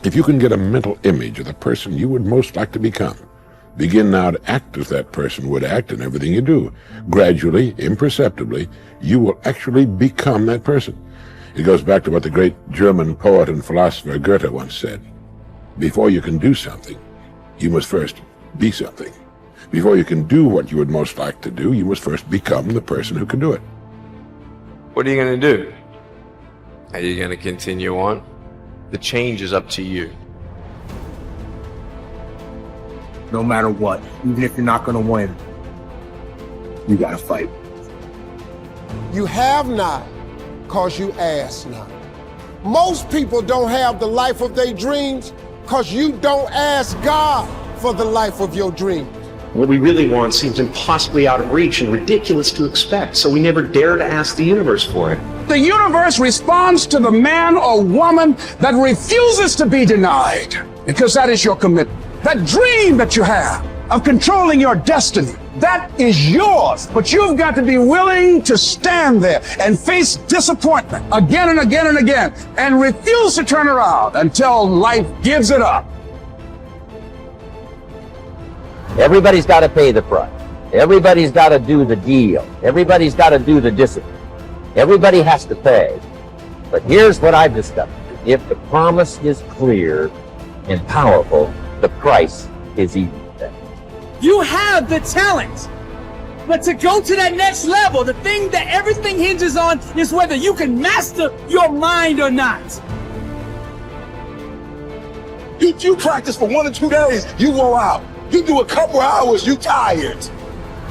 If you can get a mental image of the person you would most like to become, begin now to act as that person would act in everything you do. Gradually, imperceptibly, you will actually become that person. It goes back to what the great German poet and philosopher Goethe once said. Before you can do something, you must first be something. Before you can do what you would most like to do, you must first become the person who can do it. What are you going to do? Are you going to continue on? The change is up to you. No matter what, even if you're not going to win, you got to fight. You have not, because you ask not. Most people don't have the life of their dreams because you don't ask God for the life of your dreams. What we really want seems impossibly out of reach and ridiculous to expect, so we never dare to ask the universe for it. The universe responds to the man or woman that refuses to be denied, because that is your commitment. That dream that you have of controlling your destiny, that is yours. But you've got to be willing to stand there and face disappointment again and again and again and refuse to turn around until life gives it up. Everybody's got to pay the price. Everybody's got to do the deal. Everybody's got to do the discipline. Everybody has to pay. But here's what I've discovered. If the promise is clear and powerful, the price is even better. You have the talent, but to go to that next level, the thing that everything hinges on is whether you can master your mind or not. You practice for 1 or 2 days, you wore out. You do a couple hours, you tired.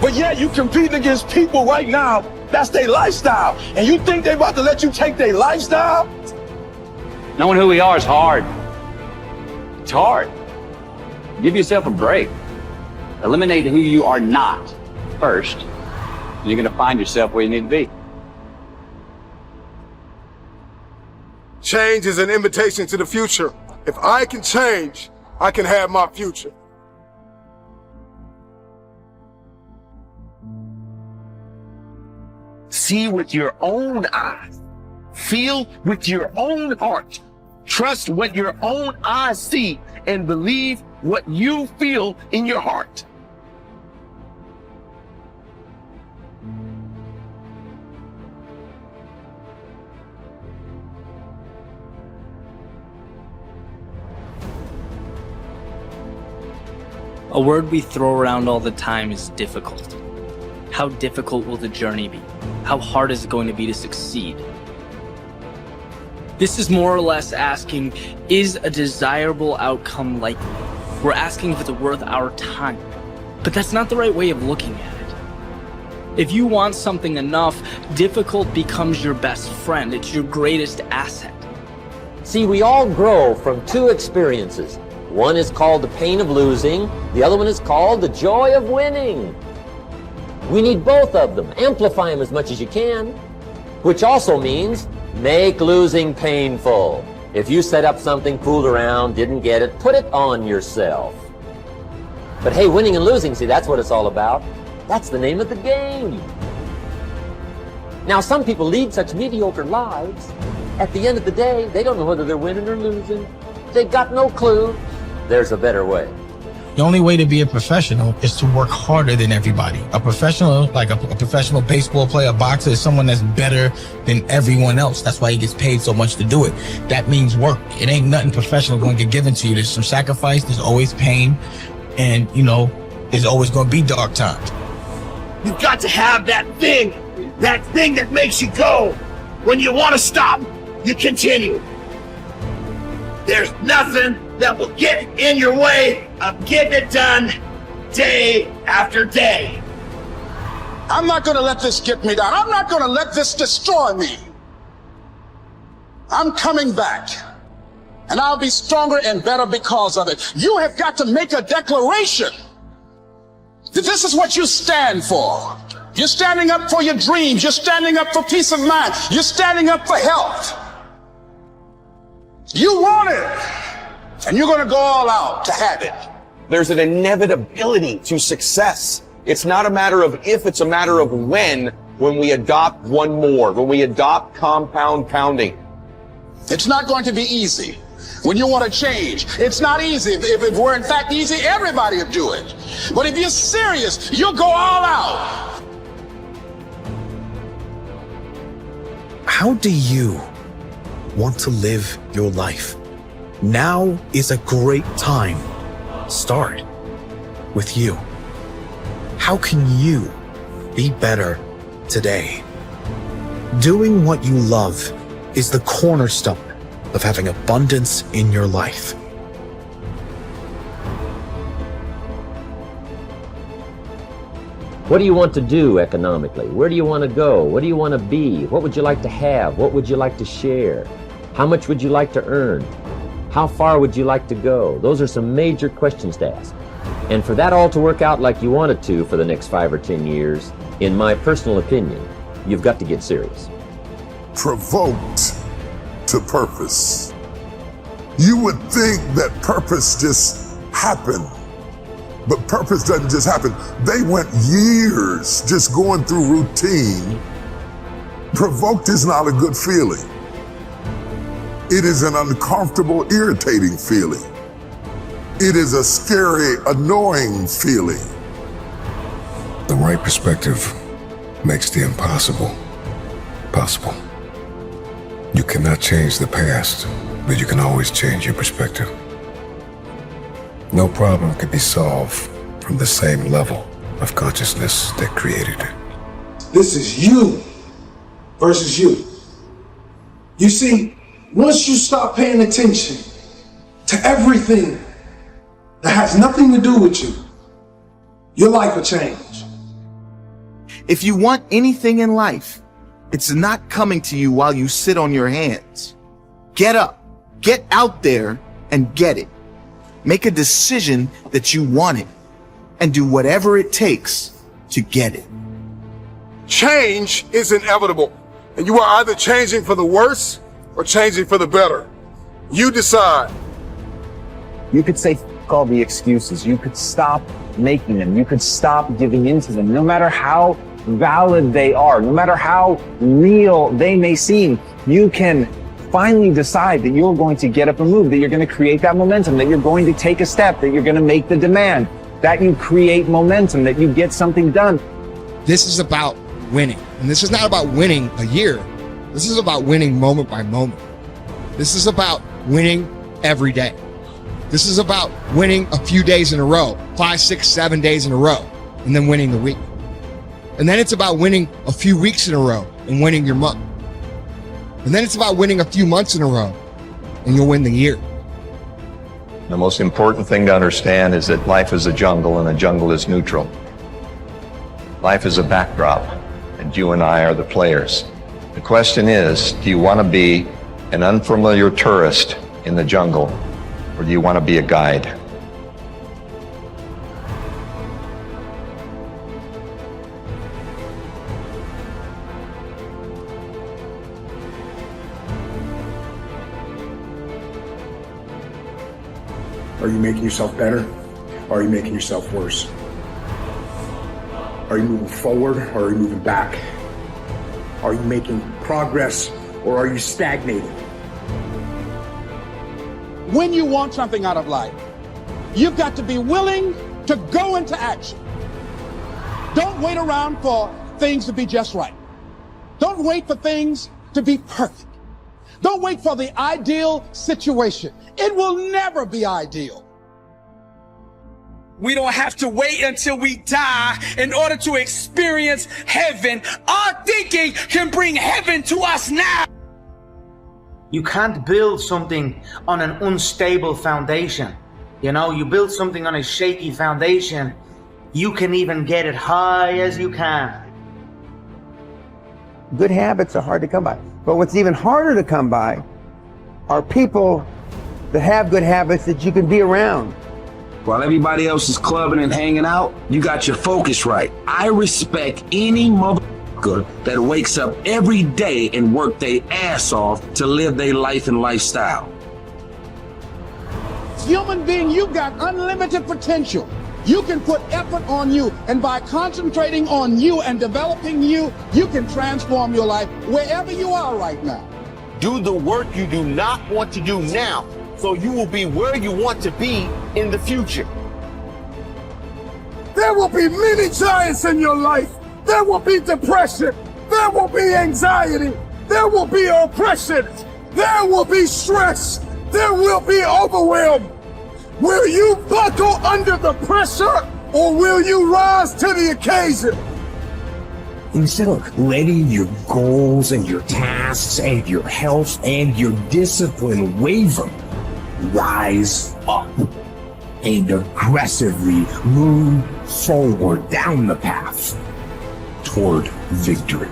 But yet you competing against people right now, that's their lifestyle. And you think they about to let you take their lifestyle? Knowing who we are is hard. It's hard. Give yourself a break. Eliminate who you are not first. And you're going to find yourself where you need to be. Change is an invitation to the future. If I can change, I can have my future. See with your own eyes. Feel with your own heart. Trust what your own eyes see and believe what you feel in your heart. A word we throw around all the time is difficult. How difficult will the journey be? How hard is it going to be to succeed? This is more or less asking, is a desirable outcome likely? We're asking if it's worth our time. But that's not the right way of looking at it. If you want something enough, difficult becomes your best friend. It's your greatest asset. See, we all grow from 2 experiences. One is called the pain of losing. The other one is called the joy of winning. We need both of them. Amplify them as much as you can, which also means make losing painful. If you set up something, fooled around, didn't get it, put it on yourself. But hey, winning and losing, see, that's what it's all about. That's the name of the game. Now, some people lead such mediocre lives. At the end of the day, they don't know whether they're winning or losing. They've got no clue. There's a better way. The only way to be a professional is to work harder than everybody. A professional, like a professional baseball player, a boxer, is someone that's better than everyone else. That's why he gets paid so much to do it. That means work. It ain't nothing professional going to get given to you. There's some sacrifice, there's always pain, and, you know, there's always going to be dark times. You've got to have that thing that makes you go. When you want to stop, you continue. There's nothing that will get in your way of getting it done day after day. I'm not going to let this get me down. I'm not going to let this destroy me. I'm coming back, and I'll be stronger and better because of it. You have got to make a declaration that this is what you stand for. You're standing up for your dreams. You're standing up for peace of mind. You're standing up for health. You want it, and you're going to go all out to have it. There's an inevitability to success. It's not a matter of if, it's a matter of when we adopt one more, when we adopt compound pounding. It's not going to be easy. When you want to change, it's not easy. If it were in fact easy, everybody would do it. But if you're serious, you'll go all out. How do you want to live your life? Now is a great time. Start with you. How can you be better today? Doing what you love is the cornerstone of having abundance in your life. What do you want to do economically? Where do you want to go? What do you want to be? What would you like to have? What would you like to share? How much would you like to earn? How far would you like to go? Those are some major questions to ask. And for that all to work out like you want it to for the next 5 or 10 years, in my personal opinion, you've got to get serious. Provoked to purpose. You would think that purpose just happened, but purpose doesn't just happen. They went years just going through routine. Provoked is not a good feeling. It is an uncomfortable, irritating feeling. It is a scary, annoying feeling. The right perspective makes the impossible possible. You cannot change the past, but you can always change your perspective. No problem can be solved from the same level of consciousness that created it. This is you versus you. You see, once you stop paying attention to everything that has nothing to do with you, your life will change. If you want anything in life, it's not coming to you while you sit on your hands. Get up, get out there and get it. Make a decision that you want it and do whatever it takes to get it. Change is inevitable, and you are either changing for the worse or changing for the better. You decide. You could say all the excuses. You could stop making them. You could stop giving in to them. No matter how valid they are, no matter how real they may seem, you can finally decide that you're going to get up and move, that you're going to create that momentum, that you're going to take a step, that you're going to make the demand, that you create momentum, that you get something done. This is about winning. And this is not about winning a year. This is about winning moment by moment. This is about winning every day. This is about winning a few days in a row, 5, 6, 7 days in a row, and then winning the week. And then it's about winning a few weeks in a row and winning your month. And then it's about winning a few months in a row and you'll win the year. The most important thing to understand is that life is a jungle and a jungle is neutral. Life is a backdrop and you and I are the players. The question is, do you want to be an unfamiliar tourist in the jungle or do you want to be a guide? Are you making yourself better, or are you making yourself worse? Are you moving forward, or are you moving back? Are you making progress, or are you stagnating? When you want something out of life, you've got to be willing to go into action. Don't wait around for things to be just right. Don't wait for things to be perfect. Don't wait for the ideal situation. It will never be ideal. We don't have to wait until we die in order to experience heaven. Our thinking can bring heaven to us now. You can't build something on an unstable foundation. You know, you build something on a shaky foundation, you can even get it high as you can. Good habits are hard to come by. But what's even harder to come by are people that have good habits that you can be around. While everybody else is clubbing and hanging out, you got your focus right. I respect any motherfucker that wakes up every day and work their ass off to live their life and lifestyle. Human being, you've got unlimited potential. You can put effort on you, and by concentrating on you and developing you, you can transform your life wherever you are right now. Do the work you do not want to do now so you will be where you want to be in the future. There will be many giants in your life. There will be depression. There will be anxiety. There will be oppression. There will be stress. There will be overwhelm. Will you buckle under the pressure, or will you rise to the occasion? Instead of letting your goals and your tasks and your health and your discipline waver, rise up and aggressively move forward down the path toward victory.